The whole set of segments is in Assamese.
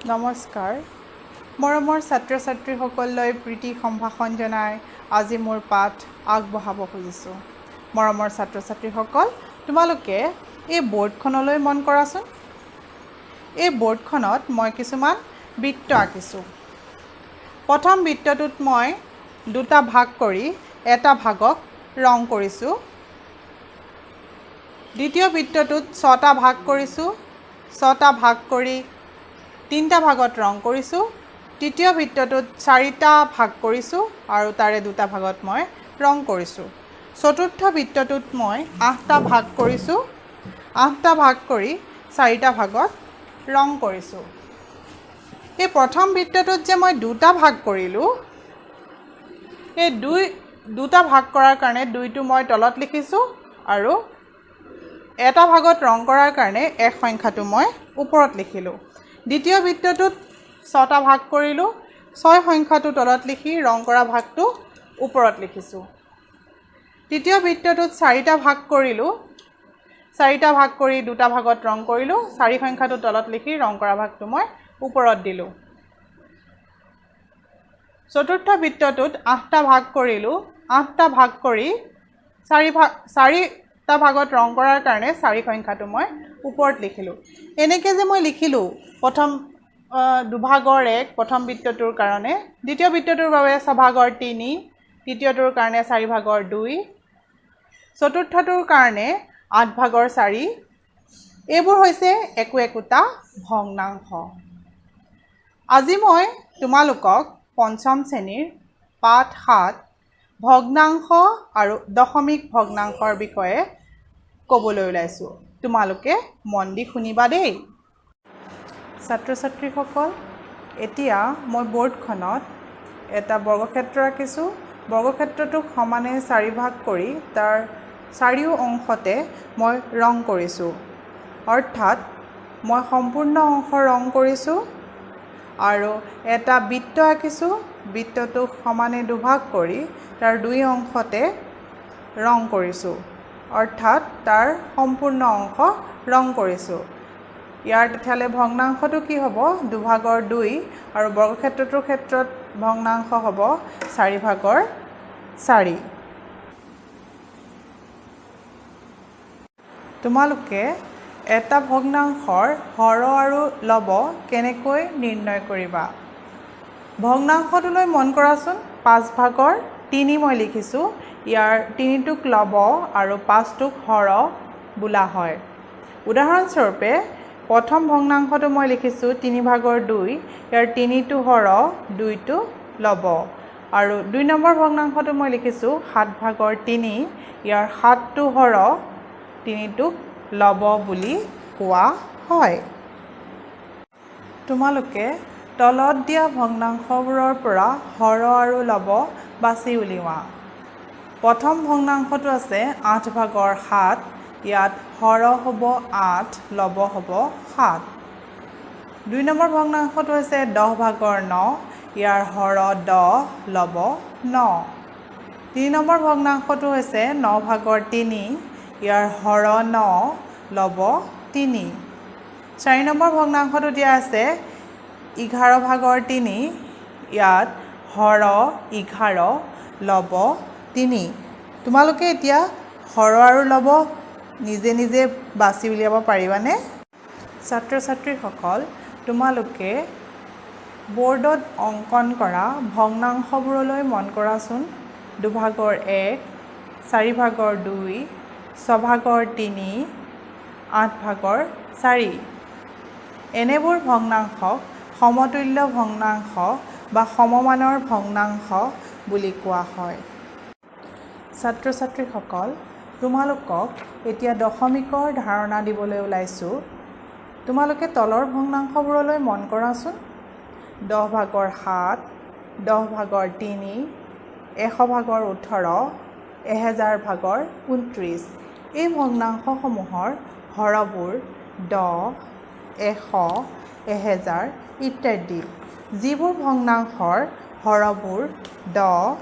নমস্কাৰ মৰমৰ ছাত্ৰ ছাত্ৰীসকললৈ প্ৰীতি সম্ভাষণ জনাই আজি মোৰ পাঠ আগবঢ়াব খুজিছোঁ। মৰমৰ ছাত্ৰ ছাত্ৰীসকল, তোমালোকে এই বৰ্ডখনলৈ মন কৰাচোন। এই বৰ্ডখনত মই কিছুমান বৃত্ত আঁকিছোঁ। প্ৰথম বৃত্তটোত মই দুটা ভাগ কৰি এটা ভাগক ৰং কৰিছোঁ। দ্বিতীয় বৃত্তটোত ছটা ভাগ কৰিছোঁ। ছটা ভাগ কৰি তিনিটা ভাগত ৰং কৰিছোঁ। তৃতীয় বৃত্তটোত চাৰিটা ভাগ কৰিছোঁ আৰু তাৰে দুটা ভাগত মই ৰং কৰিছোঁ। চতুৰ্থ বৃত্তটোত মই আঠটা ভাগ কৰিছোঁ। আঠটা ভাগ কৰি চাৰিটা ভাগত ৰং কৰিছোঁ। এই প্ৰথম বৃত্তটোত যে মই দুটা ভাগ কৰিলোঁ, এই দুটা ভাগ কৰাৰ কাৰণে দুইটো মই তলত লিখিছোঁ আৰু এটা ভাগত ৰং কৰাৰ কাৰণে এক সংখ্যাটো মই ওপৰত লিখিলোঁ। দ্বিতীয় বৃত্তটোত ছটা ভাগ কৰিলোঁ। 6 সংখ্যাটো তলত লিখি ৰং কৰা ভাগটো ওপৰত লিখিছোঁ। তৃতীয় বৃত্তটোত চাৰিটা ভাগ কৰিলোঁ। চাৰিটা ভাগ কৰি দুটা ভাগত ৰং কৰিলোঁ। 4 সংখ্যাটো তলত লিখি ৰং কৰা ভাগটো মই ওপৰত দিলোঁ। চতুৰ্থ বৃত্তটোত 8টা ভাগ কৰিলোঁ। 8টা ভাগ কৰি চাৰিটা ভাগত ৰং কৰাৰ কাৰণে 4 সংখ্যাটো মই ওপৰত লিখিলোঁ। এনেকৈ যে মই লিখিলোঁ প্ৰথম দুভাগৰ 1 প্ৰথম বৃত্তটোৰ কাৰণে, দ্বিতীয় বৃত্তটোৰ বাবে 6 ভাগৰ 3, তৃতীয়টোৰ কাৰণে 4 ভাগৰ 2, চতুৰ্থটোৰ কাৰণে 8 ভাগৰ 4। এইবোৰ হৈছে একোটা ভগ্নাংশ। আজি মই তোমালোকক পঞ্চম শ্ৰেণীৰ পাঠ 7 ভগ্নাংশ আৰু দশমিক ভগ্নাংশৰ বিষয়ে ক'বলৈ ওলাইছোঁ। তোমালোকে মন দি শুনিবা দেই। ছাত্ৰ ছাত্ৰীসকল, এতিয়া মই বৰ্ডখনত এটা বৰ্গক্ষেত্ৰ আঁকিছোঁ। বৰ্গক্ষেত্ৰটোক সমানে 4 ভাগ কৰি তাৰ চাৰিও অংশতে মই ৰং কৰিছোঁ। অৰ্থাৎ মই সম্পূৰ্ণ অংশ ৰং কৰিছোঁ আৰু এটা বৃত্ত আঁকিছোঁ। বৃত্তটোক সমানে দুভাগ কৰি তাৰ 2 অংশতে ৰং কৰিছোঁ। অৰ্থাৎ তাৰ সম্পূৰ্ণ অংশ ৰং কৰিছোঁ। ইয়াৰ তেতিয়াহ'লে ভগ্নাংশটো কি হ'ব? 2 ভাগৰ 2 আৰু বৰ্গক্ষেত্ৰটোৰ ক্ষেত্ৰত ভগ্নাংশ হ'ব 4 ভাগৰ 4। তোমালোকে এটা ভগ্নাংশৰ হৰ আৰু লব কেনেকৈ নিৰ্ণয় কৰিবা? ভগ্নাংশটোলৈ মন কৰাচোন। 5 ভাগৰ 3 মই লিখিছোঁ। ইয়াৰ 3টোক লব আৰু 5টোক হৰ বোলা হয়। উদাহৰণস্বৰূপে প্ৰথম ভগ্নাংশটো মই লিখিছোঁ 3 ভাগৰ 2। ইয়াৰ 3টো হৰ, 2টো লব। আৰু 2 নম্বৰ ভগ্নাংশটো মই লিখিছোঁ 7 ভাগৰ 3। ইয়াৰ 7টো হৰ, 3টোক লব বুলি কোৱা হয়। তোমালোকে তলত দিয়া ভগ্নাংশবোৰৰ পৰা হৰ আৰু লব বাছি উলিওৱা। প্ৰথম ভগ্নাংশটো আছে 8 ভাগৰ 7। ইয়াত হৰ হ'ব 8, লব হ'ব 7। 2 নম্বৰ ভগ্নাংশটো হৈছে 10 ভাগৰ 9। ইয়াৰ হৰ 10, লব 9। 3 নম্বৰ ভগ্নাংশটো হৈছে 9 ভাগৰ 3। ইয়াৰ হৰ 9, লব 3। 4 নম্বৰ ভগ্নাংশটো দিয়া আছে 11 ভাগৰ 3। ইয়াত হৰ 11, লব 3। তোমালোকে এতিয়া হৰ আৰু লব নিজে নিজে বাছি উলিয়াব পাৰিবানে? ছাত্ৰ ছাত্ৰীসকল, তোমালোকে বৰ্ডত অংকন কৰা ভগ্নাংশবোৰলৈ মন কৰাচোন। 2 ভাগৰ 1, 4 ভাগৰ 2, 6 ভাগৰ 3, 8 ভাগৰ 4। এনেবোৰ ভগ্নাংশক সমতুল্য ভগ্নাংশ বা সমমানৰ ভগ্নাংশ বুলি কোৱা হয়। ছাত্ৰ ছাত্ৰীসকল, তোমালোকক এতিয়া দশমিকৰ ধাৰণা দিবলৈ ওলাইছোঁ। তোমালোকে তলৰ ভগ্নাংশবোৰলৈ মন কৰাচোন। 10 ভাগৰ 7, 10 ভাগৰ 3, 100 ভাগৰ 18, 1000 ভাগৰ 29। এই ভগ্নাংশসমূহৰ হৰবোৰ 10, 100, 1000 ইত্যাদি। যিবোৰ ভগ্নাংশৰ হৰবোৰ 10,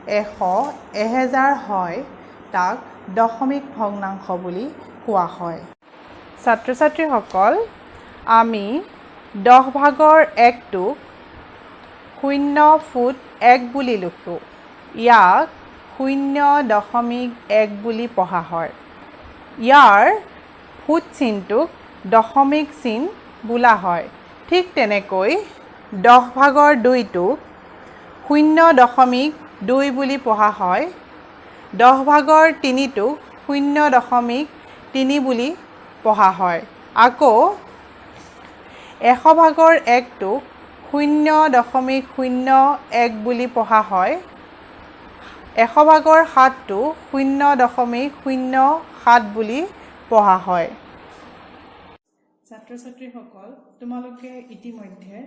100, 1000 হয় তাক দশমিক ভগ্নাংশ বুলি কোৱা হয়। ছাত্ৰ ছাত্ৰীসকল, আমি 10 ভাগৰ 1টোক 0 ফুট 1 বুলি লিখোঁ। ইয়াক 0.1 বুলি পঢ়া হয়। ইয়াৰ ফুট চিনটোক দশমিক চিন বোলা হয়। ঠিক তেনেকৈ 10 ভাগৰ 2টোক 0.2 বুলি পঢ়া হয়। 10 ভাগৰ 3টোক 0.3 বুলি পঢ়া হয়। আকৌ 100 ভাগৰ 1টোক 0.01 বুলি পঢ়া হয়। 100 ভাগৰ 7টো 0.07 বুলি পঢ়া হয়। ছাত্ৰ ছাত্ৰীসকল, তোমালোকে ইতিমধ্যে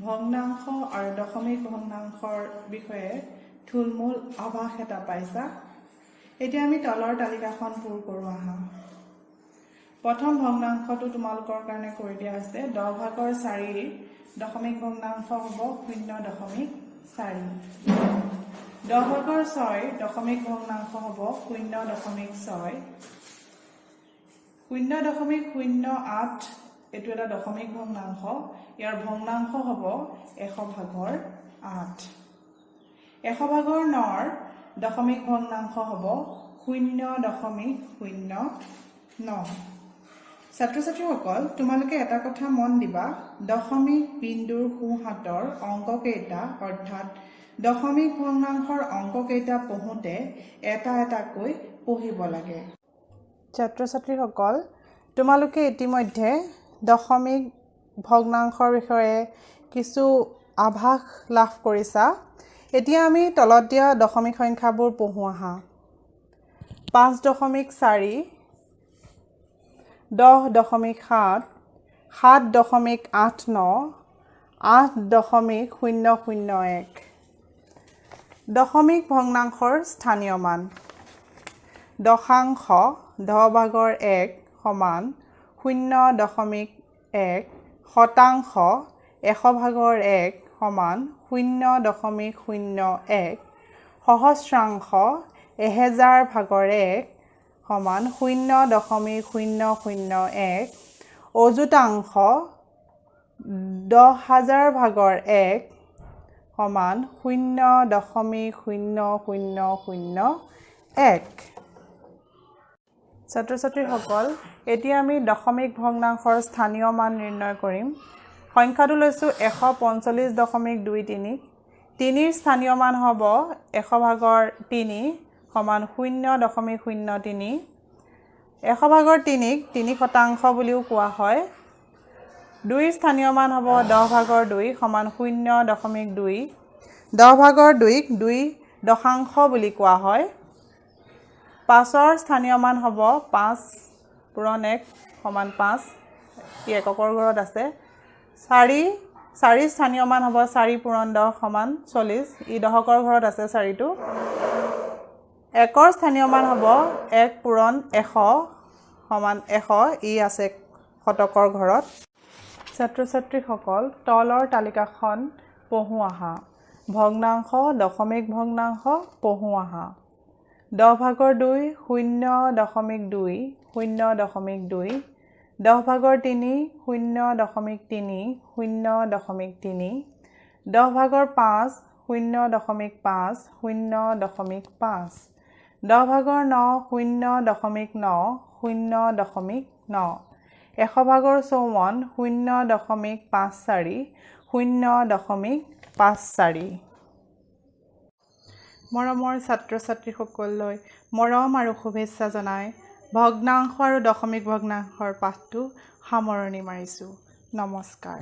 ভগ্নাংশ আৰু দশমিক ভগ্নাংশৰ বিষয়ে থুলমূল আভাস এটা পাইছা। এতিয়া আমি তলৰ তালিকাখন পূৰ কৰোঁ আহা। প্ৰথম ভগ্নাংশটো তোমালোকৰ কাৰণে কৰি দিয়া আছে। 10 ভাগৰ 4 দশমিক ভগ্নাংশ হ'ব 0.4। 10 ভাগৰ 6 দশমিক ভগ্নাংশ হ'ব 0.6। 0.08 এইটো এটা দশমিক ভগ্নাংশ। ইয়াৰ ভগ্নাংশ হ'ব 100 ভাগৰ 8। 100 ভাগৰ 9 দশমিক ভগ্নাংশ হ'ব 0.09। ছাত্ৰ ছাত্ৰীসকল, তোমালোকে এটা কথা মন দিবা, দশমিক বিন্দুৰ সোঁহাতৰ অংককেইটা অৰ্থাৎ দশমিক ভগ্নাংশৰ অংককেইটা পঢ়োঁতে এটা এটাকৈ পঢ়িব লাগে। ছাত্ৰ ছাত্ৰীসকল, তোমালোকে ইতিমধ্যে দশমিক ভগ্নাংশৰ বিষয়ে কিছু আভাস লাভ কৰিছা। এতিয়া আমি তলত দিয়া দশমিক সংখ্যাবোৰ পঢ়োঁ আহা। 5.4, 10.7, 7.89, 8.001। দশমিক ভগ্নাংশৰ স্থানীয় মান। দশাংশ 10 ভাগৰ 1 সমান 0.1। শতাংশ 100 ভাগৰ 1 সমান 0.01। সহস্ৰাংশ 1000 ভাগৰ 1 সমান 0.001। অযুতাংশ 10,000 ভাগৰ 1 সমান 0.0001। ছাত্ৰ ছাত্ৰীসকল, এতিয়া আমি দশমিক ভগ্নাংশৰ স্থানীয় মান নিৰ্ণয় কৰিম। সংখ্যাটো লৈছোঁ 145.23। 3ৰ স্থানীয় মান হ'ব 100 ভাগৰ 3 সমান 0.03। 100 ভাগৰ 3ক 3 শতাংশ বুলিও কোৱা হয়। 2ৰ স্থানীয় মান হ'ব 10 ভাগৰ 2 সমান 0.2। 10 ভাগৰ 2ক 2 দশাংশ বুলি কোৱা হয়। 5ৰ স্থানীয় মান হ'ব 5 পূৰণ 1 সমান 5। ই এককৰ ঘৰত আছে। 4ৰ স্থানীয় মান হ'ব 4 পূৰণ 10 সমান 40। ই দশকৰ ঘৰত আছে 4টো। 1ৰ স্থানীয় মান হ'ব 1 পূৰণ 100 সমান 100। ই আছে শতকৰ ঘৰত। ছাত্ৰ ছাত্ৰীসকল, তলৰ তালিকাখন পঢ়োঁ আহা। ভগ্নাংশ, দশমিক ভগ্নাংশ পঢ়োঁ আহা। 10 ভাগৰ 2 0.2, 0.2। 10 ভাগৰ 3 0.3, 0.3। 10 ভাগৰ 5 0.5, 0.5। 10 ভাগৰ 9 0.9, 0.9। 100 ভাগৰ 54 0.54, 0.54। মৰমৰ ছাত্ৰ ছাত্ৰীসকললৈ মৰম আৰু শুভেচ্ছা জনাই ভগ্নাংশ আৰু দশমিক ভগ্নাংশৰ পাঠটো সামৰণি মাৰিছোঁ। নমস্কাৰ।